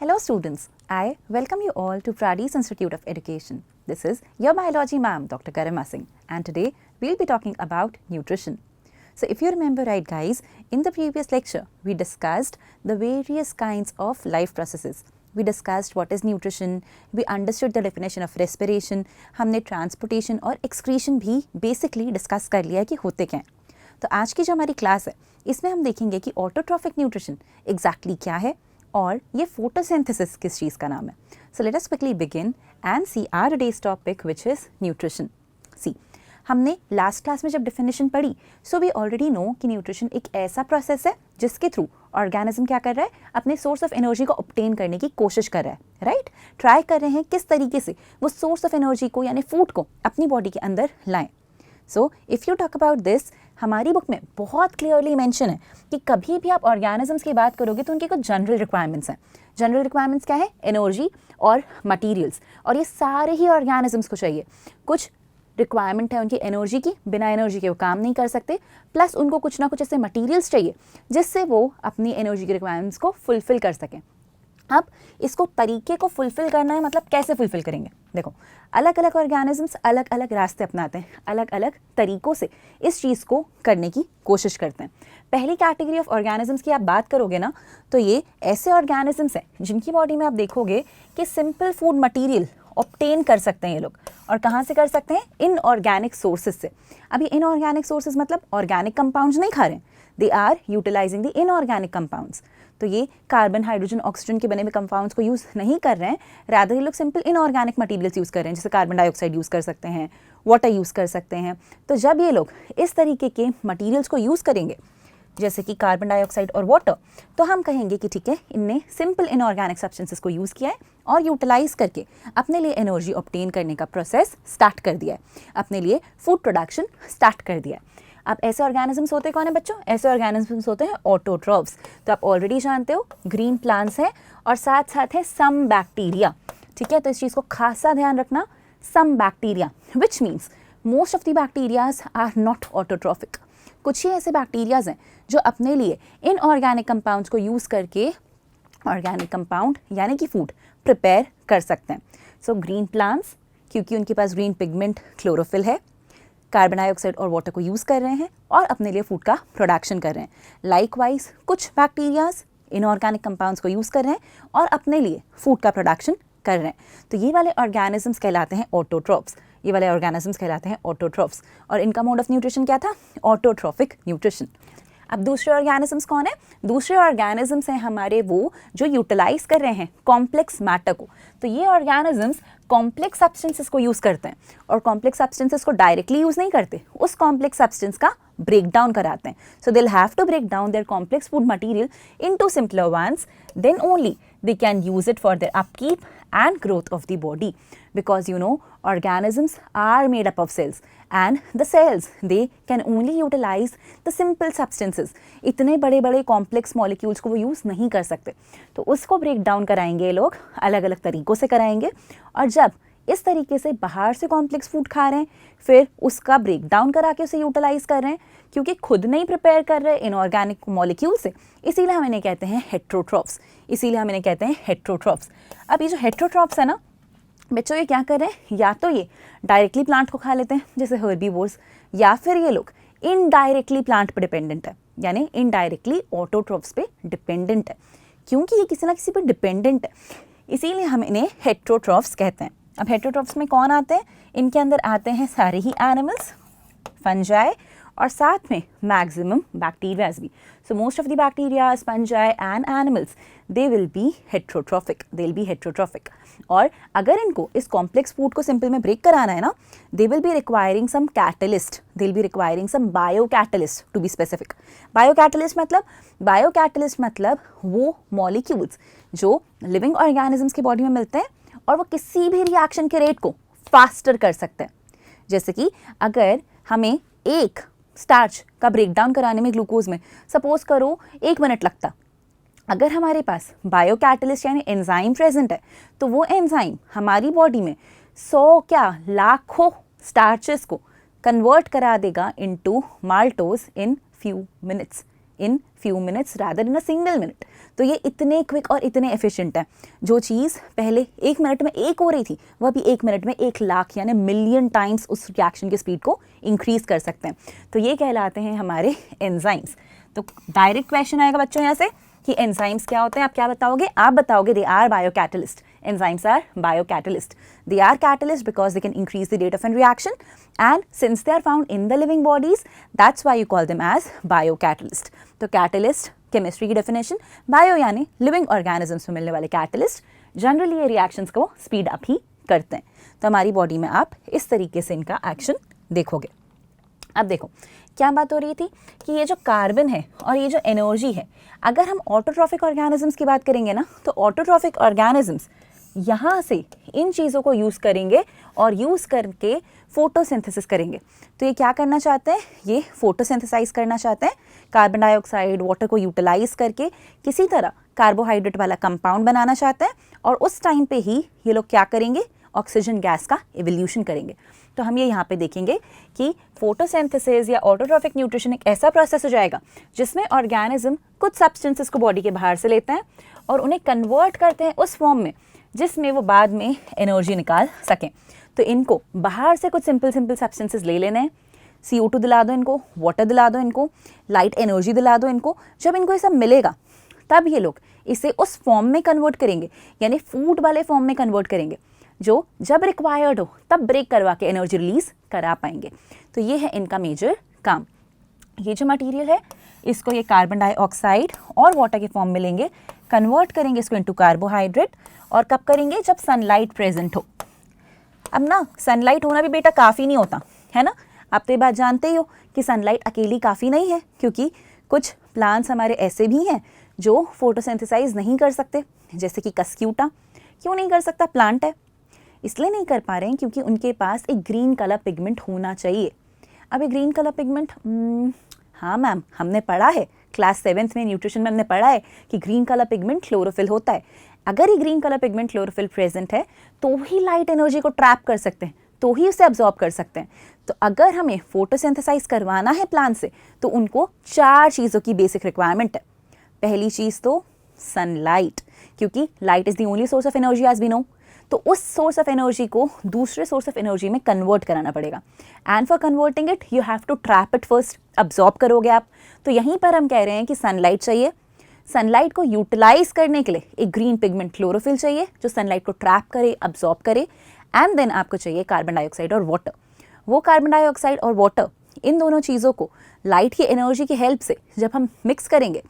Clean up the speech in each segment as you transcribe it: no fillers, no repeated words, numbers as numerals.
Hello students, I welcome you all to Pradesh Institute of Education. This is your biology ma'am, Dr. Garima Singh, and today we'll be talking about nutrition. So if you remember right guys, in the previous lecture we discussed the various kinds of life processes. We discussed what is nutrition, we understood the definition of respiration, हमने transportation और excretion भी basically discuss कर लिया कि होते क्या हैं. तो आज की जो हमारी क्लास है इसमें हम देखेंगे कि ऑटोट्रॉफिक न्यूट्रिशन एग्जैक्टली क्या है और ये फोटोसिंथेसिस किस चीज़ का नाम है. So let us quickly begin and see our today's topic which is nutrition. See हमने लास्ट क्लास में जब डेफिनेशन पढ़ी सो वी ऑलरेडी नो कि न्यूट्रिशन एक ऐसा प्रोसेस है जिसके थ्रू ऑर्गेनिज्म क्या कर रहा है, अपने सोर्स ऑफ एनर्जी को ऑब्टेन करने की कोशिश कर रहा है, राइट. ट्राई कर रहे हैं किस तरीके से वो सोर्स ऑफ एनर्जी को यानी फूड को अपनी बॉडी के अंदर लाएं. So if you talk about this, हमारी बुक में बहुत क्लियरली मेंशन है कि कभी भी आप ऑर्गेनिजम्स की बात करोगे तो उनकी कुछ जनरल रिक्वायरमेंट्स हैं. जनरल रिक्वायरमेंट्स क्या है? एनर्जी और मटेरियल्स, और ये सारे ही ऑर्गेनिजम्स को चाहिए. कुछ रिक्वायरमेंट है उनकी एनर्जी की, बिना एनर्जी के वो काम नहीं कर सकते, प्लस उनको कुछ ना कुछ ऐसे मटेरियल्स चाहिए जिससे वो अपनी एनर्जी की रिक्वायरमेंट्स को फुलफ़िल कर सकें. अब इसको तरीके को फुलफ़िल करना है, मतलब कैसे फुलफ़िल करेंगे. देखो, अलग अलग ऑर्गेनिजम्स अलग अलग रास्ते अपनाते हैं, अलग अलग तरीक़ों से इस चीज़ को करने की कोशिश करते हैं. पहली कैटेगरी ऑफ ऑर्गेनिजम्स की आप बात करोगे ना, तो ये ऐसे ऑर्गेनिजम्स हैं जिनकी बॉडी में आप देखोगे कि सिंपल फूड मटेरियल ऑब्टेन कर सकते हैं ये लोग. और कहाँ से कर सकते हैं? इनऑर्गेनिक सोर्सेज से. अभी इनऑर्गेनिक सोर्सेज मतलब ऑर्गेनिक कंपाउंड्स नहीं खा रहे हैं, they are utilising the inorganic compounds. तो ये कार्बन, हाइड्रोजन, ऑक्सीजन के बने हुए कंपाउंड्स को यूज़ नहीं कर रहे हैं, रादर ये लोग सिंपल इनऑर्गेनिक मटेरियल्स यूज़ कर रहे हैं, जैसे कार्बन डाइऑक्साइड यूज़ कर सकते हैं, वाटर यूज़ कर सकते हैं. तो जब ये लोग इस तरीके के मटेरियल्स को यूज़ करेंगे जैसे कि कार्बन डाइऑक्साइड और वाटर, तो हम कहेंगे कि ठीक है, इनने सिंपल इनऑर्गेनिक सब्सटेंसेस को यूज़ किया है और यूटिलाइज करके अपने लिए एनर्जी ऑब्टेन करने का प्रोसेस स्टार्ट कर दिया है, अपने लिए फूड प्रोडक्शन स्टार्ट कर दिया है. अब ऐसे ऑर्गेनिजम्स होते कौन है बच्चों? ऐसे ऑर्गेनिजम्स होते हैं ऑटोट्रॉफ्स. तो आप ऑलरेडी जानते हो ग्रीन प्लांट्स हैं और साथ साथ है सम बैक्टीरिया. ठीक है, तो इस चीज़ को खासा ध्यान रखना, some bacteria, which means most of the bacterias are not autotrophic. कुछ ही ऐसे बैक्टीरियाज हैं जो अपने लिए इन ऑर्गेनिक कंपाउंड्स को यूज़ करके ऑर्गेनिक कंपाउंड यानी कि फूड प्रिपेयर कर सकते हैं. सो ग्रीन प्लांट्स, क्योंकि उनके पास ग्रीन पिगमेंट क्लोरोफिल है, कार्बन डाइऑक्साइड और वाटर को यूज़ कर रहे हैं और अपने लिए फूड का प्रोडक्शन कर रहे हैं. लाइकवाइज कुछ बैक्टीरियाज इनऑर्गेनिक कंपाउंड्स को यूज़ कर रहे हैं और अपने लिए फूड का प्रोडक्शन कर रहे हैं. तो ये वाले ऑर्गेनिजम्स कहलाते हैं ऑटोट्रॉफ्स. ये वाले ऑर्गेनिजम्स कहलाते हैं ऑटोट्रॉफ्स. और इनका मोड ऑफ न्यूट्रिशन क्या था? Autotrophic nutrition. अब दूसरे ऑर्गेनिजम्स कौन है? दूसरे ऑर्गेनिजम्स हैं हमारे वो जो यूटिलाइज कर रहे हैं कॉम्प्लेक्स मैटर को. तो ये ऑर्गेनिजम्स कॉम्प्लेक्स सब्सटेंसेस को यूज़ करते हैं और कॉम्प्लेक्स सब्सटेंसेस को डायरेक्टली यूज़ नहीं करते, उस कॉम्प्लेक्स सब्सटेंस का ब्रेक डाउन कराते हैं. So they will have to break down their complex food material into simpler ones, then only they can use it for their upkeep and growth of the body, because you know organisms are made up of cells and the cells they can only utilize the simple substances. इतने बड़े बड़े complex molecules को वो use नहीं कर सकते, तो उसको ब्रेक डाउन कराएंगे ये लोग, अलग अलग तरीक़ों से कराएंगे. और जब इस तरीके से बाहर से कॉम्प्लेक्स फूड खा रहे हैं फिर उसका ब्रेक डाउन करा के उसे यूटिलाइज कर रहे हैं, क्योंकि खुद नहीं प्रिपेयर कर रहे इनऑर्गेनिक मॉलिक्यूल से, इसीलिए हम इन्हें कहते हैं हेट्रोट्रॉफ्स. इसीलिए हम इन्हें कहते हैं हेट्रोट्रॉफ्स. अब ये जो हेट्रोट्रॉफ्स है ना बच्चों, ये क्या कर रहे हैं? या तो ये डायरेक्टली प्लांट को खा लेते हैं जैसे हर्बीवोर्स, या फिर ये लोग इनडायरेक्टली प्लांट पर डिपेंडेंट है, यानी इनडायरेक्टली ऑटोट्रॉफ्स पे डिपेंडेंट है. क्योंकि ये किसी ना किसी पर डिपेंडेंट है इसीलिए हम इन्हें हेट्रोट्रॉफ्स कहते हैं. अब हेट्रोट्रॉफ्स में कौन आते हैं? इनके अंदर आते हैं सारे ही एनिमल्स, फंजाई और साथ में मैक्सिमम बैक्टीरियाज भी. So most of the bacteria, fungi and animals they will be heterotrophic, they will be heterotrophic. और अगर इनको इस कॉम्प्लेक्स फूड को सिंपल में ब्रेक कराना है ना, they will be requiring some catalyst, they will be requiring some biocatalyst to be specific. Biocatalyst मतलब वो मॉलिक्यूल्स जो लिविंग ऑर्गेनिजम्स की बॉडी में मिलते हैं और वो किसी भी रिएक्शन के रेट को फास्टर कर सकते हैं. जैसे कि अगर हमें एक स्टार्च का ब्रेक डाउन कराने में ग्लूकोज में सपोज करो 1 मिनट लगता, अगर हमारे पास बायो कैटलिस्ट यानी एंजाइम प्रेजेंट है तो वो एंजाइम हमारी बॉडी में 100 क्या लाखों स्टार्चेस को कन्वर्ट करा देगा into maltose in few minutes. In few minutes rather in a single minute. तो ये इतने क्विक और इतने एफिशिएंट है, जो चीज़ पहले 1 मिनट में एक हो रही थी वह भी 1 मिनट में 1 लाख यानी मिलियन टाइम्स उस रिएक्शन की स्पीड को इंक्रीज कर सकते हैं। तो ये कहलाते हैं हमारे एंजाइम्स। तो डायरेक्ट क्वेश्चन आएगा बच्चों यहाँ से कि एंजाइम्स क्या होते हैं, आप क्या बताओगे? आप बताओगे they are biocatalyst. Enzymes are biocatalyst. They are catalyst because they can increase the rate of a reaction, and since they are found in the living bodies, that's why you call them as biocatalyst. तो catalyst chemistry की definition, bio यानी living organisms में मिलने वाले catalyst, generally ये reactions को speed up ही करते हैं। तो हमारी body में आप इस तरीके से इनका action देखोगे। अब देखो क्या बात हो रही थी कि ये जो कार्बन है और ये जो एनर्जी है, अगर हम ऑटोट्रॉफिक ऑर्गेनिजम्स की बात करेंगे ना, तो ऑटोट्रॉफिक ऑर्गेनिजम्स यहाँ से इन चीज़ों को यूज़ करेंगे और यूज़ करके फोटोसिंथेसिस करेंगे। तो ये क्या करना चाहते हैं? ये फोटोसिंथेसाइज करना चाहते हैं, कार्बन डाइऑक्साइड वाटर को यूटिलाइज करके किसी तरह कार्बोहाइड्रेट वाला कंपाउंड बनाना चाहते हैं, और उस टाइम पे ही ये लोग क्या करेंगे? ऑक्सीजन गैस का एवोल्यूशन करेंगे। तो हम ये यहाँ पे देखेंगे कि फोटोसिंथेसिस या ऑटोट्रॉफिक न्यूट्रिशन एक ऐसा प्रोसेस हो जाएगा जिसमें ऑर्गेनिज्म कुछ सब्सटेंसेस को बॉडी के बाहर से लेते हैं और उन्हें कन्वर्ट करते हैं उस फॉर्म में जिसमें वो बाद में एनर्जी निकाल सकें। तो इनको बाहर से कुछ सिंपल सब्सटेंसेस ले लेने हैं, CO2 दिला दो इनको, वाटर दिला दो इनको, लाइट एनर्जी दिला दो इनको। जब इनको ये सब मिलेगा तब ये लोग इसे उस फॉर्म में कन्वर्ट करेंगे, यानी फूड वाले फॉर्म में कन्वर्ट करेंगे, जो जब रिक्वायर्ड हो तब ब्रेक करवा के एनर्जी रिलीज करा पाएंगे। तो ये है इनका मेजर काम। ये जो मटेरियल है इसको ये कार्बन डाइऑक्साइड और वाटर के फॉर्म में लेंगे, कन्वर्ट करेंगे इसको इनटू कार्बोहाइड्रेट, और कब करेंगे? जब सनलाइट प्रेजेंट हो। अब ना सनलाइट होना भी बेटा काफ़ी नहीं होता है ना, आप तो ये बात जानते ही हो कि सनलाइट अकेली काफ़ी नहीं है, क्योंकि कुछ प्लांट्स हमारे ऐसे भी हैं जो फोटोसिंथेसाइज नहीं कर सकते, जैसे कि कस्क्यूटा। क्यों नहीं कर सकता? प्लांट है, इसलिए नहीं कर पा रहे हैं क्योंकि उनके पास एक ग्रीन कलर पिगमेंट होना चाहिए। अब ये ग्रीन कलर पिगमेंट, हाँ मैम हमने पढ़ा है क्लास 7th में न्यूट्रिशन में हमने पढ़ा है कि ग्रीन कलर पिगमेंट क्लोरोफिल होता है। अगर ये green colour pigment chlorophyll present है तो ही लाइट एनर्जी को ट्रैप कर सकते हैं, तो ही उसे अब्जॉर्ब कर सकते हैं। तो अगर हमें फोटोसिंथेसाइज करवाना है प्लांट से तो उनको 4 चीज़ों की बेसिक रिक्वायरमेंट है। पहली चीज़ तो सनलाइट, क्योंकि light is the only source of energy as we know. तो उस सोर्स ऑफ एनर्जी को दूसरे सोर्स ऑफ एनर्जी में कन्वर्ट कराना पड़ेगा, and for converting it you have to trap it first. Absorb करोगे आप, तो यहीं पर हम कह रहे हैं कि सनलाइट चाहिए। सनलाइट को यूटिलाइज करने के लिए एक ग्रीन पिगमेंट क्लोरोफिल चाहिए जो सनलाइट को ट्रैप करे, अब्जॉर्ब करे, एंड देन आपको चाहिए कार्बन डाइऑक्साइड और वाटर। वो कार्बन डाइऑक्साइड और वाटर, इन दोनों चीज़ों को लाइट की एनर्जी की हेल्प से जब हम मिक्स करेंगे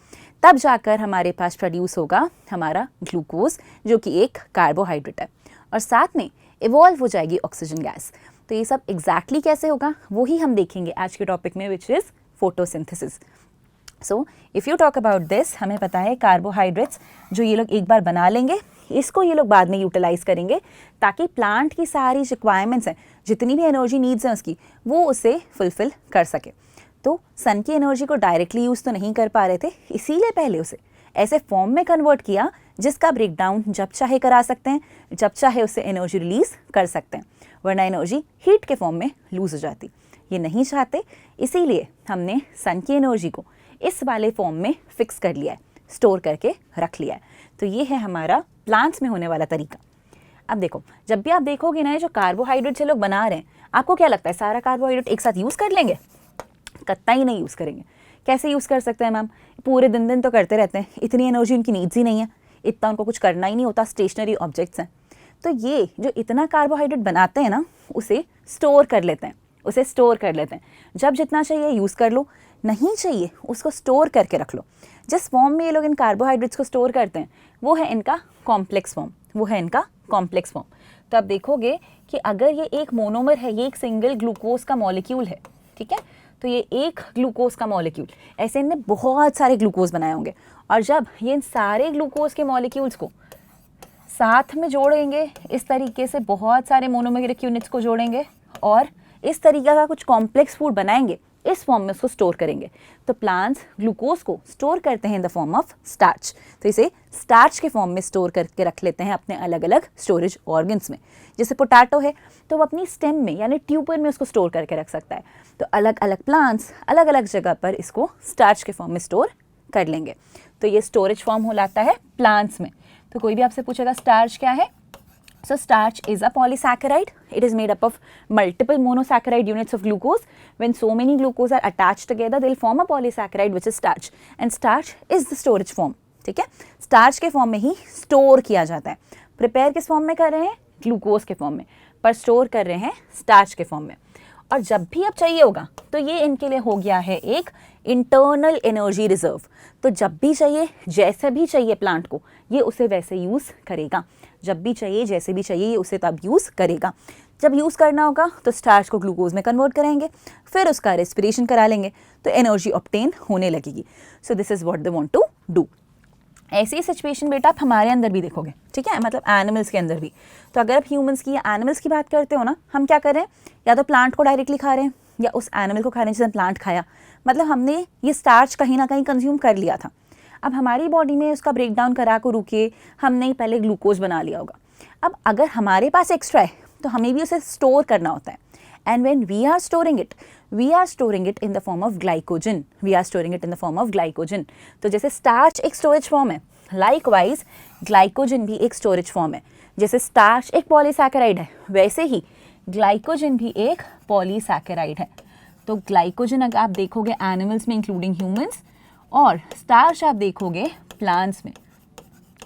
तब जाकर हमारे पास प्रोड्यूस होगा हमारा ग्लूकोज, जो कि एक कार्बोहाइड्रेट है, और साथ में इवॉल्व हो जाएगी ऑक्सीजन गैस। तो ये सब एग्जैक्टली कैसे होगा वो ही हम देखेंगे आज के टॉपिक में, which is photosynthesis. So if you talk about this, हमें पता है कार्बोहाइड्रेट्स जो ये लोग एक बार बना लेंगे, इसको ये लोग बाद में यूटिलाइज करेंगे ताकि प्लांट की सारी रिक्वायरमेंट्स हैं, जितनी भी एनर्जी नीड्स हैं उसकी, वो उसे फुलफिल कर सके। तो सन की एनर्जी को डायरेक्टली यूज़ तो नहीं कर पा रहे थे, इसीलिए पहले उसे ऐसे फॉर्म में कन्वर्ट किया जिसका ब्रेकडाउन जब चाहे करा सकते हैं, जब चाहे उससे एनर्जी रिलीज कर सकते हैं, वरना एनर्जी हीट के फॉर्म में लूज हो जाती। ये नहीं चाहते, इसीलिए हमने सन की एनर्जी को इस वाले फॉर्म में फिक्स कर लिया है, स्टोर करके रख लिया है। तो ये है हमारा प्लांट्स में होने वाला तरीका। अब देखो, जब भी आप देखोगे ना जो कार्बोहाइड्रेट से लोग बना रहे हैं, आपको क्या लगता है सारा कार्बोहाइड्रेट एक साथ यूज़ कर लेंगे? कतई नहीं यूज़ करेंगे। कैसे यूज़ कर सकते हैं मैम? पूरे दिन तो करते रहते हैं, इतनी एनर्जी उनकी नीड्स ही नहीं है, इतना उनको कुछ करना ही नहीं होता, स्टेशनरी ऑब्जेक्ट्स हैं। तो ये जो इतना कार्बोहाइड्रेट बनाते हैं ना, उसे स्टोर कर लेते हैं, जब जितना चाहिए यूज़ कर लो, नहीं चाहिए उसको स्टोर करके रख लो। जिस फॉर्म में ये लोग इन कार्बोहाइड्रेट्स को स्टोर करते हैं वो है इनका कॉम्प्लेक्स फॉर्म, तो आप देखोगे कि अगर ये एक मोनोमर है, ये एक सिंगल ग्लूकोज का मॉलिक्यूल है, ठीक है, तो ये एक ग्लूकोज का मॉलिक्यूल, ऐसे इनने बहुत सारे ग्लूकोज बनाए होंगे, और जब ये इन सारे ग्लूकोज के मॉलिक्यूल्स को साथ में जोड़ेंगे, इस तरीके से बहुत सारे मोनोमेरिक यूनिट्स को जोड़ेंगे और इस तरीके का कुछ कॉम्प्लेक्स फूड बनाएंगे, इस फॉर्म में उसको स्टोर करेंगे। तो प्लांट्स ग्लूकोज को स्टोर करते हैं इन द फॉर्म ऑफ स्टार्च। तो इसे स्टार्च के फॉर्म में स्टोर करके रख लेते हैं अपने अलग अलग स्टोरेज ऑर्गन्स में। जैसे पोटैटो है तो वो अपनी स्टेम में यानी ट्यूबर में उसको स्टोर करके रख सकता है। तो अलग अलग प्लांट्स अलग अलग जगह पर इसको स्टार्च के फॉर्म में स्टोर कर लेंगे। तो ये स्टोरेज फॉर्म हो जाता है प्लांट्स में। तो कोई भी आपसे पूछेगा स्टार्च क्या है, so starch is a polysaccharide. It is made up of multiple monosaccharide units of glucose. When so many glucose are attached together, they'll form a polysaccharide which is starch. And starch is the storage form. ठीक है, starch के form में ही store किया जाता है। Prepare किस form में कर रहे हैं, ग्लूकोज के फॉर्म में, पर स्टोर कर रहे हैं स्टार्च के फॉर्म में। और जब भी अब चाहिए होगा तो ये इनके लिए हो गया है एक इंटरनल एनर्जी रिजर्व। तो जब भी चाहिए जैसे भी चाहिए प्लांट को ये उसे वैसे यूज़ करेगा, जब भी चाहिए जैसे भी चाहिए ये उसे तब यूज़ करेगा। जब यूज़ करना होगा तो स्टार्च को ग्लूकोज में कन्वर्ट करेंगे, फिर उसका रेस्पिरेशन करा लेंगे तो एनर्जी ऑब्टेन होने लगेगी। So this is what they want to do. ऐसी सिचुएशन बेटा आप हमारे अंदर भी देखोगे, ठीक है, मतलब एनिमल्स के अंदर भी। तो अगर आप ह्यूमंस की या एनिमल्स की बात करते हो ना, हम क्या कर रहे हैं, या तो प्लांट को डायरेक्टली खा रहे हैं या उस एनिमल को खा रहे हैं जिसने प्लांट खाया, मतलब हमने ये स्टार्च कहीं ना कहीं कंज्यूम कर लिया था। अब हमारी बॉडी में उसका ब्रेक डाउन करा को रुके हमने ही पहले ग्लूकोज बना लिया होगा। अब अगर हमारे पास एक्स्ट्रा है तो हमें भी उसे स्टोर करना होता है। And when we are storing it in the form of glycogen. तो जैसे स्टार्च एक स्टोरेज फॉर्म है, लाइकवाइज ग्लाइकोजन भी एक स्टोरेज फॉर्म है। जैसे स्टार्च एक पॉलीसैकेराइड है वैसे ही ग्लाइकोजन भी एक पॉलीसैकेराइड है। तो ग्लाइकोजन अगर आप देखोगे एनिमल्स में इंक्लूडिंग ह्यूमंस, और स्टार्च आप देखोगे प्लांट्स में,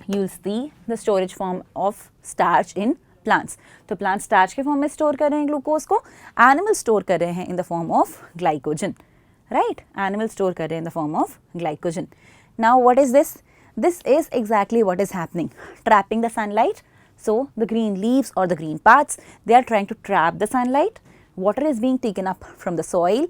you will see the storage form of starch in plants. तो प्लांट स्टार्च के फॉर्म में स्टोर कर रहे हैं ग्लूकोज को, एनिमल स्टोर कर रहे हैं इन the form of glycogen, right, animal store कर रहे हैं इन the form of glycogen. Now what is this? This is exactly what is happening, trapping the sunlight. So the green leaves or the green parts, they are trying to trap the sunlight. Water is being taken up from the soil.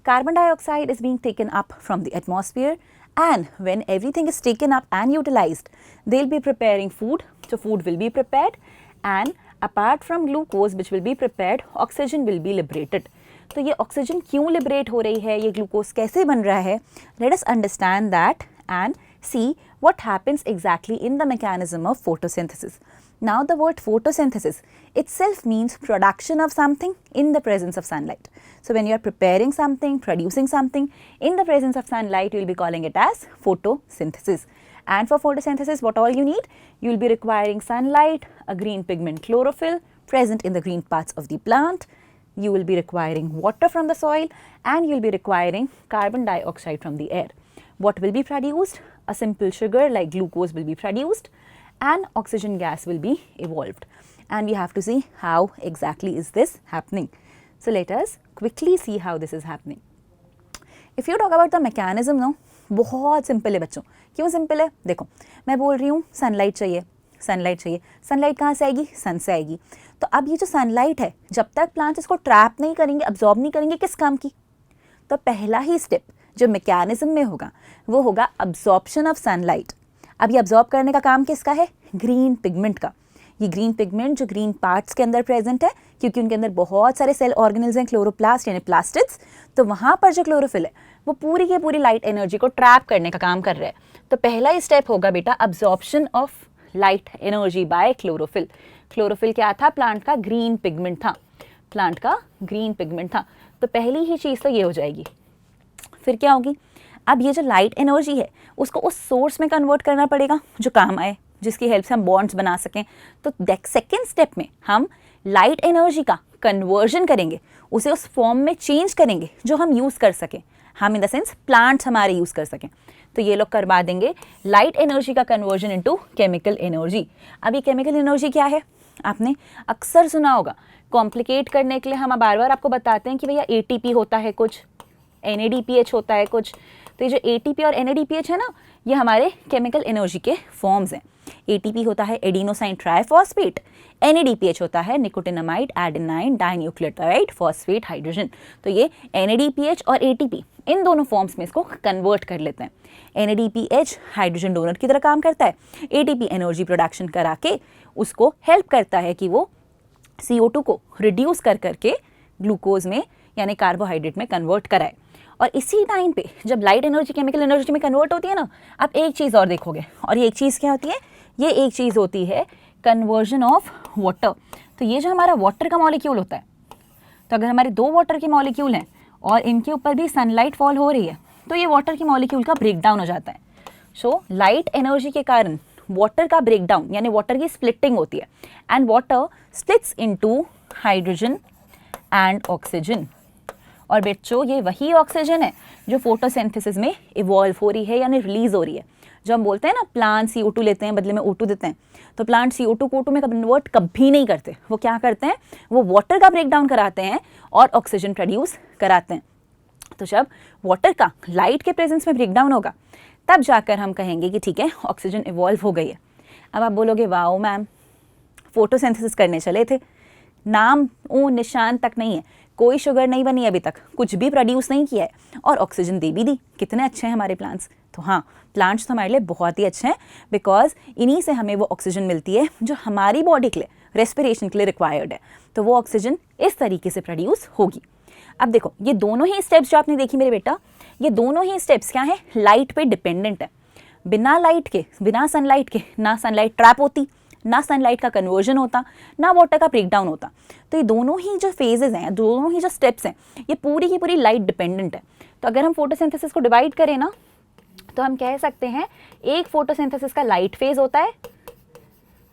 Carbon dioxide is being taken up from the atmosphere. And when everything is taken up and utilized, they'll be preparing food. So food will be prepared. And apart from glucose which will be prepared, oxygen will be liberated. तो ये oxygen क्यों liberate हो रही है, ये glucose कैसे बन रहा है, let us understand that and see what happens exactly in the mechanism of photosynthesis. Now the word photosynthesis itself means production of something in the presence of sunlight. So when you are preparing something, producing something in the presence of sunlight, you will be calling it as photosynthesis. And for photosynthesis, what all you need? You will be requiring sunlight, a green pigment chlorophyll present in the green parts of the plant. You will be requiring water from the soil, and you will be requiring carbon dioxide from the air. What will be produced? A simple sugar like glucose will be produced, and oxygen gas will be evolved. And we have to see how exactly is this happening. So let us quickly see how this is happening. If you talk about the mechanism, no, बहुत simple है बच्चों। क्यों simple है? देखो, मैं बोल रही हूँ सनलाइट चाहिए, सनलाइट कहाँ से आएगी? सन से आएगी। तो अब ये जो सनलाइट है, जब तक प्लांट्स इसको ट्रैप नहीं करेंगे, अब्जॉर्ब नहीं करेंगे, किस काम की? तो पहला ही स्टेप जो मैकेनिज्म में होगा वो होगा अब्जॉर्प्शन ऑफ सनलाइट। अब ये अब्जॉर्ब करने का काम किसका है? ग्रीन पिगमेंट का। ये ग्रीन पिगमेंट जो ग्रीन पार्ट्स के अंदर प्रेजेंट है, क्योंकि उनके अंदर बहुत सारे सेल ऑर्गेनेल्स हैं, क्लोरोप्लास्ट यानी प्लास्टिड्स, तो वहाँ पर जो क्लोरोफिल है वो पूरी की पूरी लाइट एनर्जी को ट्रैप करने का काम कर रहा है। तो पहला ही स्टेप होगा बेटा absorption of light energy by chlorophyll. Chlorophyll क्या था? प्लांट का ग्रीन पिगमेंट था। तो पहली ही चीज़ तो ये हो जाएगी। फिर क्या होगी? अब ये जो लाइट एनर्जी है उसको उस सोर्स में कन्वर्ट करना पड़ेगा जो काम आए, जिसकी हेल्प से हम बॉन्ड्स बना सकें। तो सेकेंड स्टेप में हम लाइट एनर्जी का कन्वर्जन करेंगे, उसे उस फॉर्म में चेंज करेंगे जो हम यूज़ कर सकें, हम इन द सेंस प्लांट्स हमारे यूज़ कर सकें। तो ये लोग करवा देंगे लाइट एनर्जी का कन्वर्जन इनटू केमिकल एनर्जी। अब ये केमिकल एनर्जी क्या है? आपने अक्सर सुना होगा। कॉम्प्लिकेट करने के लिए हम बार बार आपको बताते हैं कि भैया ATP होता है कुछ, NADPH होता है कुछ। तो ये जो ATP और NADPH है ना, ये हमारे केमिकल एनर्जी के फॉर्म्स हैं। ATP होता है एडिनोसाइन ट्राइफॉस्फेट, NADPH होता है nicotinamide adenine dinucleotide phosphate hydrogen. तो ये NADPH और ATP इन दोनों फॉर्म्स में इसको कन्वर्ट कर लेते हैं। NADPH हाइड्रोजन डोनर की तरह काम करता है, ATP एनर्जी प्रोडक्शन करा के उसको हेल्प करता है कि वो CO2 को रिड्यूस कर करके ग्लूकोज में यानी कार्बोहाइड्रेट में कन्वर्ट कराए। और इसी टाइम पे जब लाइट एनर्जी केमिकल एनर्जी में कन्वर्ट होती है ना, आप एक चीज़ और देखोगे, और ये एक चीज़ क्या होती है, ये एक चीज़ होती है कन्वर्जन ऑफ वाटर। तो ये जो हमारा वाटर का मॉलिक्यूल होता है, तो अगर हमारे 2 वाटर के मॉलिक्यूल हैं और इनके ऊपर भी सनलाइट फॉल हो रही है, तो ये वाटर की मॉलिक्यूल का ब्रेकडाउन हो जाता है। सो लाइट एनर्जी के कारण वाटर का ब्रेकडाउन यानी वाटर की स्प्लिटिंग होती है, and water splits into hydrogen and oxygen. और बच्चों ये वही ऑक्सीजन है जो फोटोसिंथेसिस में इवॉल्व हो रही है यानी रिलीज हो रही है। जो हम बोलते हैं ना प्लांट CO2 लेते हैं, बदले में O2 देते हैं, तो प्लांट CO2 को O2 में कन्वर्ट कभी नहीं करते। वो क्या करते हैं, वो वाटर का ब्रेकडाउन कराते हैं और ऑक्सीजन प्रोड्यूस कराते हैं। तो जब वाटर का लाइट के प्रेजेंस में ब्रेकडाउन होगा, तब जाकर हम कहेंगे कि ठीक है ऑक्सीजन इवॉल्व हो गई है। अब आप बोलोगे वाओ मैम, फोटोसिंथेसिस करने चले थे, नाम ओ निशान तक नहीं है, कोई शुगर नहीं बनी अभी तक, कुछ भी प्रोड्यूस नहीं किया है और ऑक्सीजन दे भी दी, कितने अच्छे हैं हमारे प्लांट्स। तो हाँ, प्लांट्स तो हमारे लिए बहुत ही अच्छे हैं, बिकॉज इन्हीं से हमें वो ऑक्सीजन मिलती है जो हमारी बॉडी के लिए रेस्पिरेशन के लिए रिक्वायर्ड है। तो वो ऑक्सीजन इस तरीके से प्रोड्यूस होगी। अब देखो ये दोनों ही स्टेप्स जो आपने देखी मेरे बेटा, ये दोनों ही स्टेप्स क्या है, लाइट पे डिपेंडेंट है। बिना लाइट के, बिना सनलाइट के ना सनलाइट ट्रैप होती, ना सनलाइट का कन्वर्जन होता, ना वाटर का ब्रेकडाउन होता। तो ये दोनों ही जो फेजेस हैं, दोनों ही जो स्टेप्स हैं, ये पूरी की पूरी लाइट डिपेंडेंट है। तो अगर हम फोटोसिंथेसिस को डिवाइड करें ना, तो हम कह सकते हैं एक फोटोसिंथेसिस का लाइट फेज होता है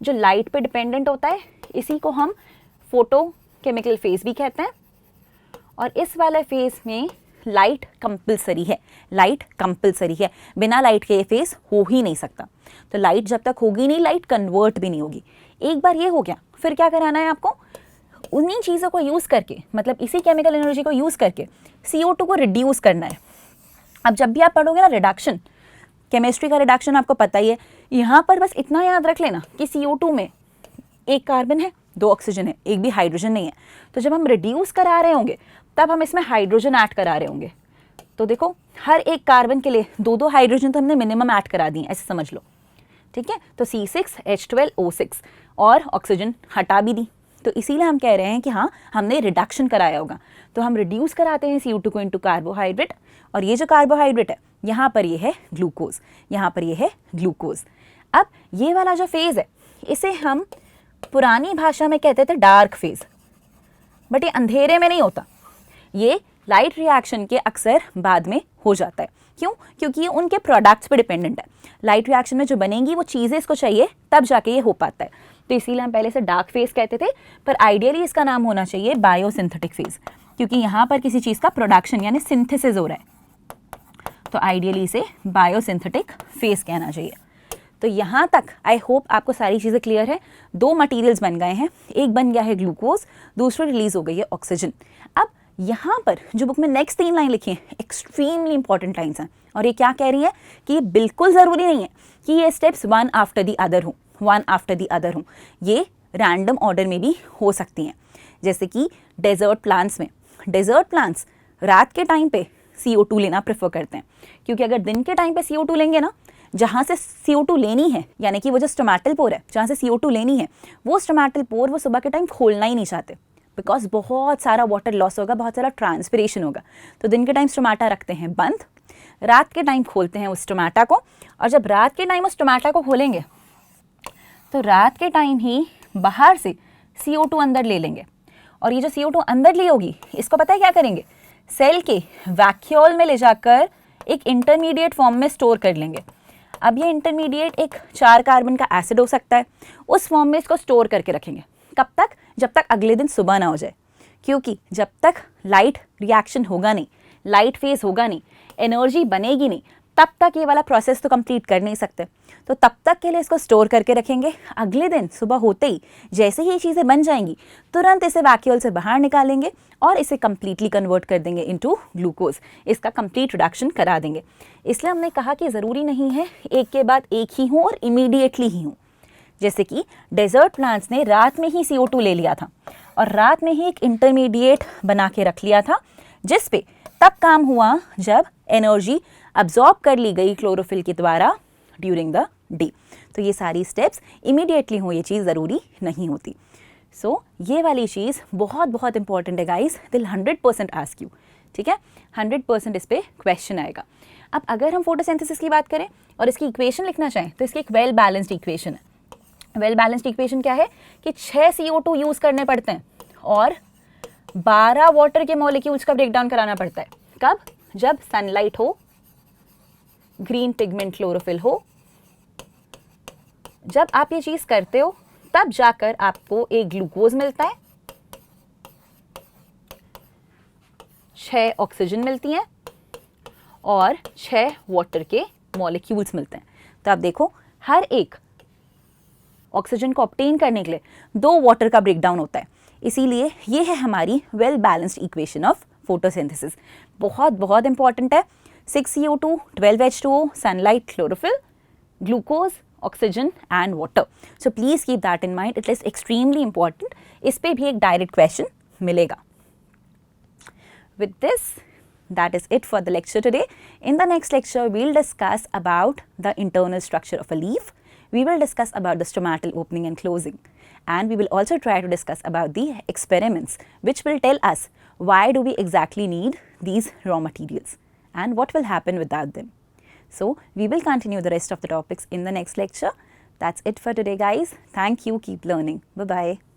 जो लाइट पे डिपेंडेंट होता है, इसी को हम फोटो केमिकल फेज भी कहते हैं। और इस वाले फेज में लाइट कंपलसरी है, लाइट कंपलसरी है, बिना लाइट के ये फेज हो ही नहीं सकता। तो लाइट जब तक होगी नहीं, लाइट कन्वर्ट भी नहीं होगी। एक बार ये हो गया, फिर क्या कराना है आपको, उन्हीं चीज़ों को यूज़ करके, मतलब इसी केमिकल एनर्जी को यूज़ करके CO2 को रिड्यूस करना है। अब जब भी आप पढ़ोगे ना रिडक्शन, केमिस्ट्री का रिडक्शन आपको पता ही है, यहाँ पर बस इतना याद रख लेना कि CO2 में एक कार्बन है, 2 ऑक्सीजन है, एक भी हाइड्रोजन नहीं है। तो जब हम रिड्यूस करा रहे होंगे तब हम इसमें हाइड्रोजन ऐड करा रहे होंगे। तो देखो हर एक कार्बन के लिए 2-2 हाइड्रोजन तो हमने मिनिमम ऐड करा दिए, ऐसे समझ लो, ठीक है। तो C6H12O6 और ऑक्सीजन हटा भी दी। तो इसीलिए हम कह रहे हैं कि हाँ हमने रिडक्शन कराया होगा। तो हम रिड्यूस कराते हैं CO2 को इनटू कार्बोहाइड्रेट, और ये जो कार्बोहाइड्रेट है यहाँ पर ये है ग्लूकोज, यहाँ पर ये है ग्लूकोज। अब ये वाला जो फेज है इसे हम पुरानी भाषा में कहते थे डार्क फेज, बट ये अंधेरे में नहीं होता, ये लाइट रिएक्शन के अक्सर बाद में हो जाता है। क्यों? क्योंकि ये उनके प्रोडक्ट्स पे डिपेंडेंट है। लाइट रिएक्शन में जो बनेंगी वो चीज़ें इसको चाहिए, तब जाके ये हो पाता है। तो इसीलिए हम पहले से डार्क फेज कहते थे, पर आइडियली इसका नाम होना चाहिए बायोसिंथेटिक फेज, क्योंकि यहाँ पर किसी चीज़ का प्रोडक्शन यानी सिंथेसिस हो रहा है। तो आइडियली इसे बायोसिंथेटिक फेज कहना चाहिए। तो यहाँ तक आई होप आपको सारी चीज़ें क्लियर है। 2 मटेरियल्स बन गए हैं, एक बन गया है ग्लूकोज, दूसरी रिलीज हो गई है ऑक्सीजन। अब यहाँ पर जो बुक में नेक्स्ट 3 लाइन लिखी है एक्सट्रीमली इंपॉर्टेंट लाइन्स हैं, और ये क्या कह रही है कि ये बिल्कुल ज़रूरी नहीं है कि ये steps one after the other हों, ये रैंडम ऑर्डर में भी हो सकती हैं। जैसे कि डेजर्ट प्लांट्स रात के टाइम पे CO2 लेना प्रेफर करते हैं, क्योंकि अगर दिन के टाइम पे CO2 लेंगे ना, जहाँ से CO2 लेनी है, यानी कि वो जो स्टोमेटल पोर है जहाँ से CO2 लेनी है, वो स्टोमेटल पोर वो सुबह के टाइम खोलना ही नहीं चाहते, बिकॉज बहुत सारा वाटर लॉस होगा, बहुत सारा ट्रांसपिरेशन होगा। तो दिन के टाइम स्टोमेटा रखते हैं बंद, रात के टाइम खोलते हैं उस स्टोमेटा को, और जब रात के टाइम उस स्टोमेटा को खोलेंगे तो रात के टाइम ही बाहर से CO2 अंदर ले लेंगे, और ये जो CO2 अंदर ली होगी इसको पता है क्या करेंगे, सेल के वैक्यूल में ले जाकर एक इंटरमीडिएट फॉर्म में स्टोर कर लेंगे। अब ये इंटरमीडिएट एक 4 कार्बन का एसिड हो सकता है, उस फॉर्म में इसको स्टोर करके रखेंगे। कब तक? जब तक अगले दिन सुबह ना हो जाए, क्योंकि जब तक लाइट रिएक्शन होगा नहीं, लाइट फेज होगा नहीं, एनर्जी बनेगी नहीं, तब तक ये वाला प्रोसेस तो कंप्लीट कर नहीं सकते। तो तब तक के लिए इसको स्टोर करके रखेंगे। अगले दिन सुबह होते ही जैसे ही ये चीज़ें बन जाएंगी, तुरंत इसे वैक्यूल से बाहर निकालेंगे और इसे कम्प्लीटली कन्वर्ट कर देंगे इनटू ग्लूकोज, इसका कंप्लीट रिडक्शन करा देंगे। इसलिए हमने कहा कि ज़रूरी नहीं है एक के बाद एक ही हो और इमीडिएटली ही हो। जैसे कि डेजर्ट प्लांट्स ने रात में ही CO2 ले लिया था और रात में ही एक इंटरमीडिएट बना के रख लिया था, जिस पे तब काम हुआ जब एनर्जी अब्जॉर्ब कर ली गई क्लोरोफिल के द्वारा ड्यूरिंग द डे। तो ये सारी स्टेप्स इमीडिएटली हो, ये चीज़ ज़रूरी नहीं होती। सो ये वाली चीज़ बहुत बहुत इंपॉर्टेंट है गाइस, दिल 100% आस्क यू ठीक है, 100% इस पर क्वेश्चन आएगा। अब अगर हम फोटोसिंथेसिस की बात करें और इसकी इक्वेशन लिखना चाहें तो इसकी एक वेल बैलेंस्ड इक्वेशन है। वेल बैलेंस्ड इक्वेशन क्या है कि 6 CO2 यूज़ करने पड़ते हैं और 12 वाटर के मॉलिक्यूल्स का ब्रेकडाउन कराना पड़ता है। कब? जब सनलाइट हो, ग्रीन पिगमेंट क्लोरोफिल हो। जब आप ये चीज़ करते हो तब जाकर आपको एक ग्लूकोज मिलता है, 6 ऑक्सीजन मिलती हैं और 6 वाटर के मॉलिक्यूल्स मिलते हैं। तो आप देखो हर एक ऑक्सीजन को ऑब्टेन करने के लिए 2 वाटर का ब्रेकडाउन होता है। इसीलिए ये है हमारी well balanced equation of photosynthesis. बहुत बहुत इंपॉर्टेंट है। 6 CO2, 12 H2O, sunlight, chlorophyll, glucose, oxygen and water. So please keep that in mind, it is extremely important. इस पे भी एक डायरेक्ट क्वेश्चन मिलेगा। With this, that is it for the lecture today. In the next lecture, we'll discuss about the internal structure of a leaf. We will discuss about the stomatal opening and closing. And we will also try to discuss about the experiments which will tell us why do we exactly need these raw materials and what will happen without them. So, we will continue the rest of the topics in the next lecture. That's it for today, guys. Thank you. Keep learning. Bye-bye.